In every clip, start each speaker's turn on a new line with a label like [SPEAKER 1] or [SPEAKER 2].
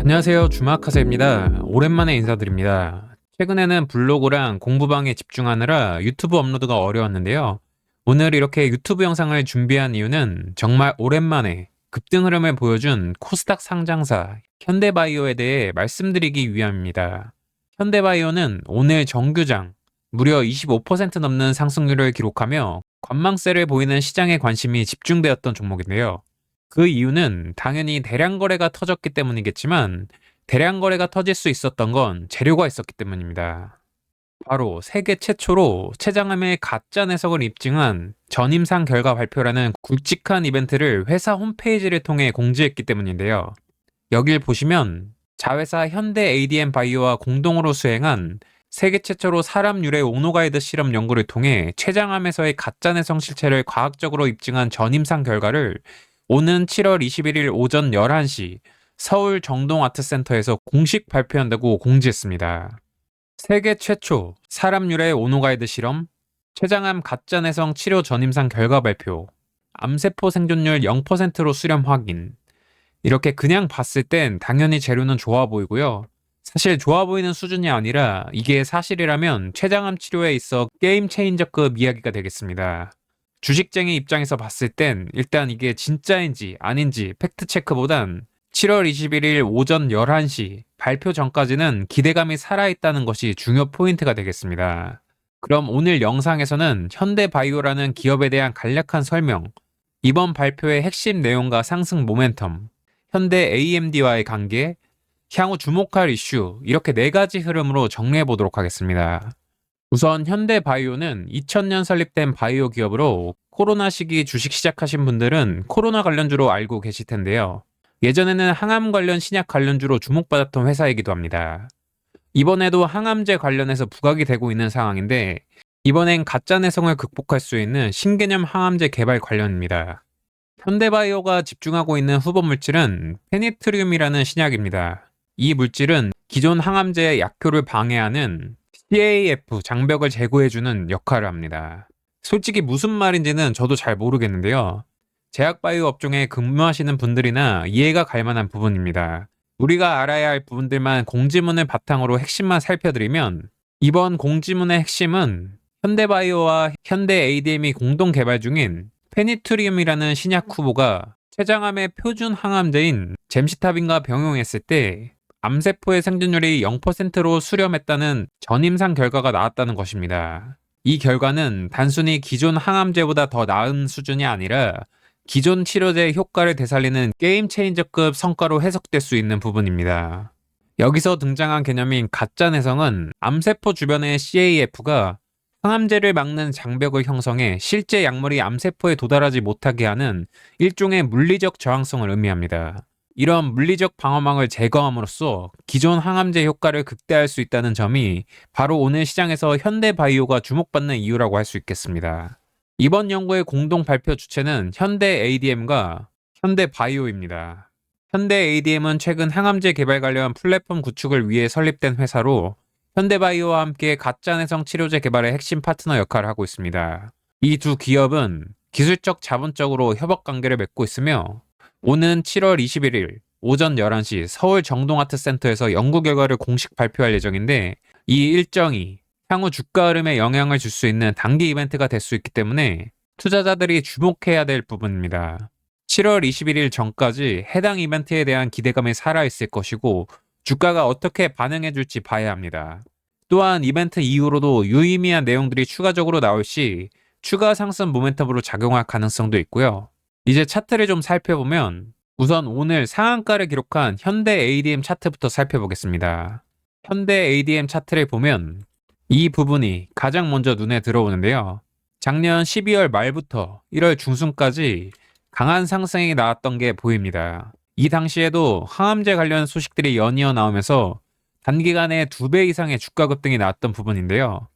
[SPEAKER 1] 안녕하세요. 주마카세입니다. 오랜만에 인사드립니다. 최근에는 블로그랑 공부방에 집중하느라 유튜브 업로드가 어려웠는데요. 오늘 이렇게 유튜브 영상을 준비한 이유는 정말 오랜만에 급등 흐름을 보여준 코스닥 상장사 현대바이오에 대해 말씀드리기 위함입니다. 현대바이오는 오늘 정규장 무려 25% 넘는 상승률을 기록하며 관망세를 보이는 시장의 관심이 집중되었던 종목인데요. 그 이유는 당연히 대량 거래가 터졌기 때문이겠지만 대량 거래가 터질 수 있었던 건 재료가 있었기 때문입니다. 바로 세계 최초로 췌장암의 가짜 내성을 입증한 전임상 결과 발표라는 굵직한 이벤트를 회사 홈페이지를 통해 공지했기 때문인데요. 여길 보시면 자회사 현대 ADM 바이오와 공동으로 수행한 세계 최초로 사람 유래 오노가이드 실험 연구를 통해 췌장암에서의 가짜 내성 실체를 과학적으로 입증한 전임상 결과를 오는 7월 21일 오전 11시 서울 정동아트센터에서 공식 발표한다고 공지했습니다. 세계 최초 사람 유래 오노가이드 실험, 췌장암 가짜 내성 치료 전임상 결과 발표, 암세포 생존율 0%로 수렴 확인. 이렇게 그냥 봤을 땐 당연히 재료는 좋아 보이고요. 사실 좋아 보이는 수준이 아니라 이게 사실이라면 췌장암 치료에 있어 게임 체인저급 이야기가 되겠습니다. 주식쟁이 입장에서 봤을 땐 일단 이게 진짜인지 아닌지 팩트체크보단 7월 21일 오전 11시 발표 전까지는 기대감이 살아있다는 것이 중요 포인트가 되겠습니다. 그럼 오늘 영상에서는 현대바이오라는 기업에 대한 간략한 설명, 이번 발표의 핵심 내용과 상승 모멘텀, 현대 AMD와의 관계, 향후 주목할 이슈, 이렇게 4가지 흐름으로 정리해 보도록 하겠습니다. 우선 현대바이오는 2000년 설립된 바이오 기업으로 코로나 시기 주식 시작하신 분들은 코로나 관련주로 알고 계실 텐데요. 예전에는 항암 관련 신약 관련주로 주목받았던 회사이기도 합니다. 이번에도 항암제 관련해서 부각이 되고 있는 상황인데 이번엔 가짜 내성을 극복할 수 있는 신개념 항암제 개발 관련입니다. 현대바이오가 집중하고 있는 후보 물질은 페니트리움이라는 신약입니다. 이 물질은 기존 항암제의 약효를 방해하는 CAF 장벽을 제거해주는 역할을 합니다. 솔직히 무슨 말인지는 저도 잘 모르겠는데요. 제약바이오 업종에 근무하시는 분들이나 이해가 갈 만한 부분입니다. 우리가 알아야 할 부분들만 공지문을 바탕으로 핵심만 살펴드리면 이번 공지문의 핵심은 현대바이오와 현대 ADM이 공동 개발 중인 페니트리움이라는 신약 후보가 췌장암의 표준 항암제인 젬시타빈과 병용했을 때 암세포의 생존율이 0%로 수렴했다는 전임상 결과가 나왔다는 것입니다. 이 결과는 단순히 기존 항암제보다 더 나은 수준이 아니라 기존 치료제의 효과를 되살리는 게임 체인저급 성과로 해석될 수 있는 부분입니다. 여기서 등장한 개념인 가짜 내성은 암세포 주변의 CAF가 항암제를 막는 장벽을 형성해 실제 약물이 암세포에 도달하지 못하게 하는 일종의 물리적 저항성을 의미합니다. 이런 물리적 방어망을 제거함으로써 기존 항암제 효과를 극대화할 수 있다는 점이 바로 오늘 시장에서 현대바이오가 주목받는 이유라고 할 수 있겠습니다. 이번 연구의 공동 발표 주체는 현대 ADM과 현대바이오입니다. 현대 ADM은 최근 항암제 개발 관련 플랫폼 구축을 위해 설립된 회사로 현대바이오와 함께 가짜 내성 치료제 개발의 핵심 파트너 역할을 하고 있습니다. 이 두 기업은 기술적 자본적으로 협업 관계를 맺고 있으며 오는 7월 21일 오전 11시 서울 정동아트센터에서 연구 결과를 공식 발표할 예정인데 이 일정이 향후 주가 흐름에 영향을 줄 수 있는 단기 이벤트가 될 수 있기 때문에 투자자들이 주목해야 될 부분입니다. 7월 21일 전까지 해당 이벤트에 대한 기대감이 살아있을 것이고 주가가 어떻게 반응해줄지 봐야 합니다. 또한 이벤트 이후로도 유의미한 내용들이 추가적으로 나올 시 추가 상승 모멘텀으로 작용할 가능성도 있고요. 이제 차트를 좀 살펴보면 우선 오늘 상한가를 기록한 현대 ADM 차트부터 살펴보겠습니다. 현대 ADM 차트를 보면 이 부분이 가장 먼저 눈에 들어오는데요. 작년 12월 말부터 1월 중순까지 강한 상승이 나왔던 게 보입니다. 이 당시에도 항암제 관련 소식들이 연이어 나오면서 단기간에 2배 이상의 주가 급등이 나왔던 부분인데요.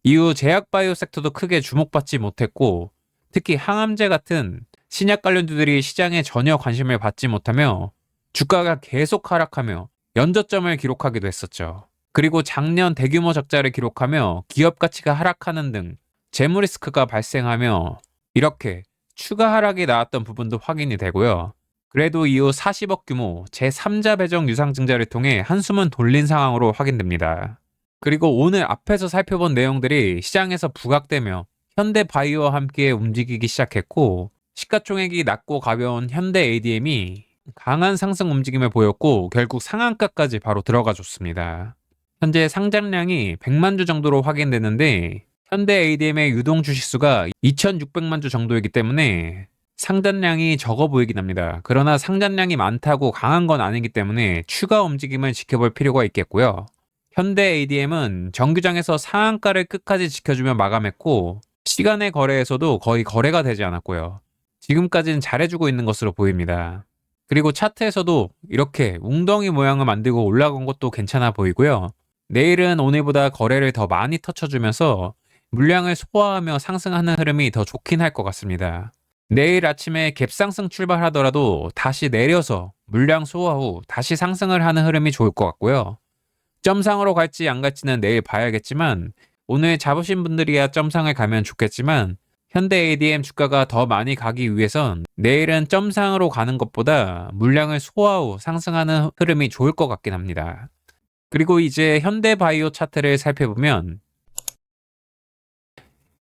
[SPEAKER 1] 이후 제약바이오 섹터도 크게 주목받지 못했고 특히 항암제 같은 신약 관련주들이 시장에 전혀 관심을 받지 못하며 주가가 계속 하락하며 연저점을 기록하기도 했었죠. 그리고 작년 대규모 적자를 기록하며 기업 가치가 하락하는 등 재무 리스크가 발생하며 이렇게 추가 하락이 나왔던 부분도 확인이 되고요. 그래도 이후 40억 규모 제3자 배정 유상증자를 통해 한숨은 돌린 상황으로 확인됩니다. 그리고 오늘 앞에서 살펴본 내용들이 시장에서 부각되며 현대바이오와 함께 움직이기 시작했고, 시가총액이 낮고 가벼운 현대 ADM이 강한 상승 움직임을 보였고 결국 상한가까지 바로 들어가 줬습니다. 현재 상장량이 100만 주 정도로 확인되는데 현대 ADM의 유동 주식수가 2,600만 주 정도이기 때문에 상단량이 적어 보이긴 합니다. 그러나 상단량이 많다고 강한 건 아니기 때문에 추가 움직임을 지켜볼 필요가 있겠고요. 현대 ADM은 정규장에서 상한가를 끝까지 지켜주며 마감했고 시간의 거래에서도 거의 거래가 되지 않았고요. 지금까지는 잘해주고 있는 것으로 보입니다. 그리고 차트에서도 이렇게 웅덩이 모양을 만들고 올라간 것도 괜찮아 보이고요. 내일은 오늘보다 거래를 더 많이 터쳐주면서 물량을 소화하며 상승하는 흐름이 더 좋긴 할 것 같습니다. 내일 아침에 갭상승 출발하더라도 다시 내려서 물량 소화 후 다시 상승을 하는 흐름이 좋을 것 같고요. 점상으로 갈지 안 갈지는 내일 봐야겠지만 오늘 잡으신 분들이야 점상을 가면 좋겠지만 현대 ADM 주가가 더 많이 가기 위해선 내일은 점상으로 가는 것보다 물량을 소화 후 상승하는 흐름이 좋을 것 같긴 합니다. 그리고 이제 현대바이오 차트를 살펴보면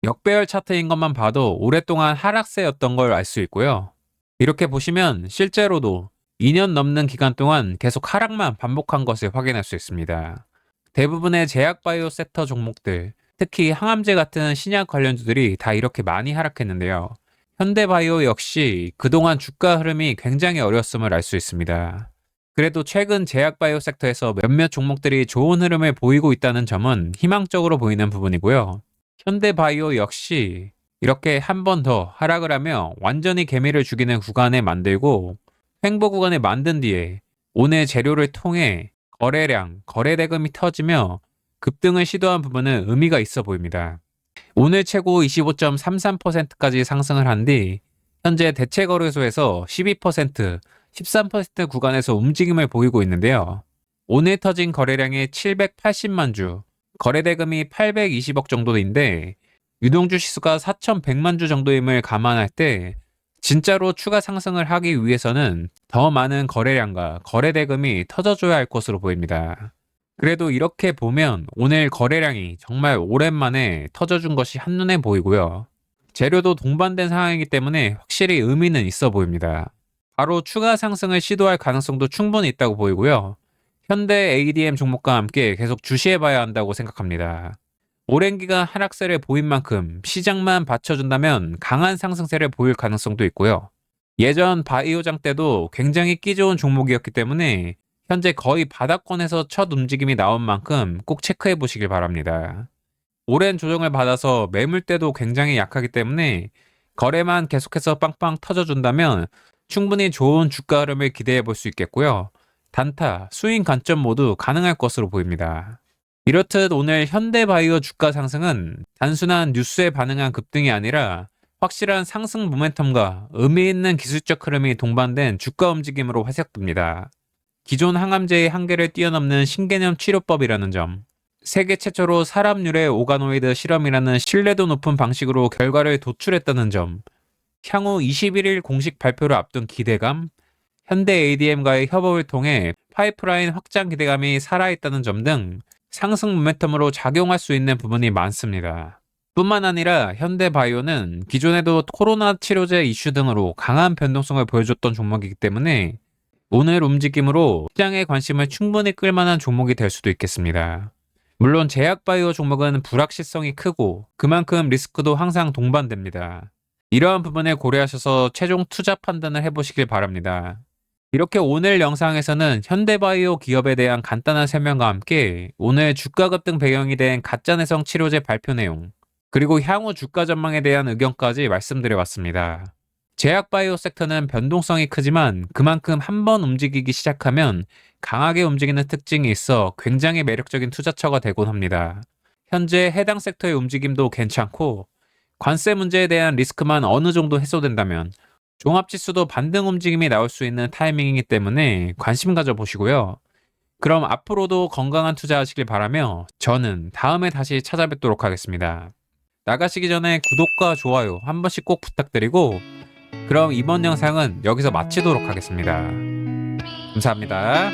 [SPEAKER 1] 역배열 차트인 것만 봐도 오랫동안 하락세였던 걸 알 수 있고요. 이렇게 보시면 실제로도 2년 넘는 기간 동안 계속 하락만 반복한 것을 확인할 수 있습니다. 대부분의 제약바이오 섹터 종목들, 특히 항암제 같은 신약 관련주들이 다 이렇게 많이 하락했는데요. 현대바이오 역시 그동안 주가 흐름이 굉장히 어려웠음을 알 수 있습니다. 그래도 최근 제약바이오 섹터에서 몇몇 종목들이 좋은 흐름을 보이고 있다는 점은 희망적으로 보이는 부분이고요. 현대바이오 역시 이렇게 한 번 더 하락을 하며 완전히 개미를 죽이는 구간을 만들고 횡보 구간을 만든 뒤에 오늘 재료를 통해 거래량, 거래대금이 터지며 급등을 시도한 부분은 의미가 있어 보입니다. 오늘 최고 25.33%까지 상승을 한 뒤 현재 대체거래소에서 12%, 13% 구간에서 움직임을 보이고 있는데요. 오늘 터진 거래량이 780만 주, 거래대금이 820억 정도인데 유동주 시수가 4,100만 주 정도임을 감안할 때 진짜로 추가 상승을 하기 위해서는 더 많은 거래량과 거래대금이 터져줘야 할 것으로 보입니다. 그래도 이렇게 보면 오늘 거래량이 정말 오랜만에 터져준 것이 한눈에 보이고요. 재료도 동반된 상황이기 때문에 확실히 의미는 있어 보입니다. 바로 추가 상승을 시도할 가능성도 충분히 있다고 보이고요. 현대 ADM 종목과 함께 계속 주시해봐야 한다고 생각합니다. 오랜 기간 하락세를 보인 만큼 시장만 받쳐준다면 강한 상승세를 보일 가능성도 있고요. 예전 바이오장 때도 굉장히 끼 좋은 종목이었기 때문에 현재 거의 바닥권에서 첫 움직임이 나온 만큼 꼭 체크해 보시길 바랍니다. 오랜 조정을 받아서 매물대도 굉장히 약하기 때문에 거래만 계속해서 빵빵 터져준다면 충분히 좋은 주가 흐름을 기대해 볼 수 있겠고요. 단타, 스윙 관점 모두 가능할 것으로 보입니다. 이렇듯 오늘 현대바이오 주가 상승은 단순한 뉴스에 반응한 급등이 아니라 확실한 상승 모멘텀과 의미 있는 기술적 흐름이 동반된 주가 움직임으로 해석됩니다. 기존 항암제의 한계를 뛰어넘는 신개념 치료법이라는 점, 세계 최초로 사람 유래 오가노이드 실험이라는 신뢰도 높은 방식으로 결과를 도출했다는 점, 향후 21일 공식 발표를 앞둔 기대감, 현대 ADM과의 협업을 통해 파이프라인 확장 기대감이 살아있다는 점 등 상승 모멘텀으로 작용할 수 있는 부분이 많습니다. 뿐만 아니라 현대바이오는 기존에도 코로나 치료제 이슈 등으로 강한 변동성을 보여줬던 종목이기 때문에 오늘 움직임으로 시장의 관심을 충분히 끌만한 종목이 될 수도 있겠습니다. 물론 제약바이오 종목은 불확실성이 크고 그만큼 리스크도 항상 동반됩니다. 이러한 부분을 고려하셔서 최종 투자 판단을 해보시길 바랍니다. 이렇게 오늘 영상에서는 현대바이오 기업에 대한 간단한 설명과 함께 오늘 주가 급등 배경이 된 가짜내성 치료제 발표 내용, 그리고 향후 주가 전망에 대한 의견까지 말씀드려봤습니다. 제약바이오 섹터는 변동성이 크지만 그만큼 한번 움직이기 시작하면 강하게 움직이는 특징이 있어 굉장히 매력적인 투자처가 되곤 합니다. 현재 해당 섹터의 움직임도 괜찮고 관세 문제에 대한 리스크만 어느 정도 해소된다면 종합지수도 반등 움직임이 나올 수 있는 타이밍이기 때문에 관심 가져보시고요. 그럼 앞으로도 건강한 투자하시길 바라며 저는 다음에 다시 찾아뵙도록 하겠습니다. 나가시기 전에 구독과 좋아요 한 번씩 꼭 부탁드리고 그럼 이번 영상은 여기서 마치도록 하겠습니다. 감사합니다.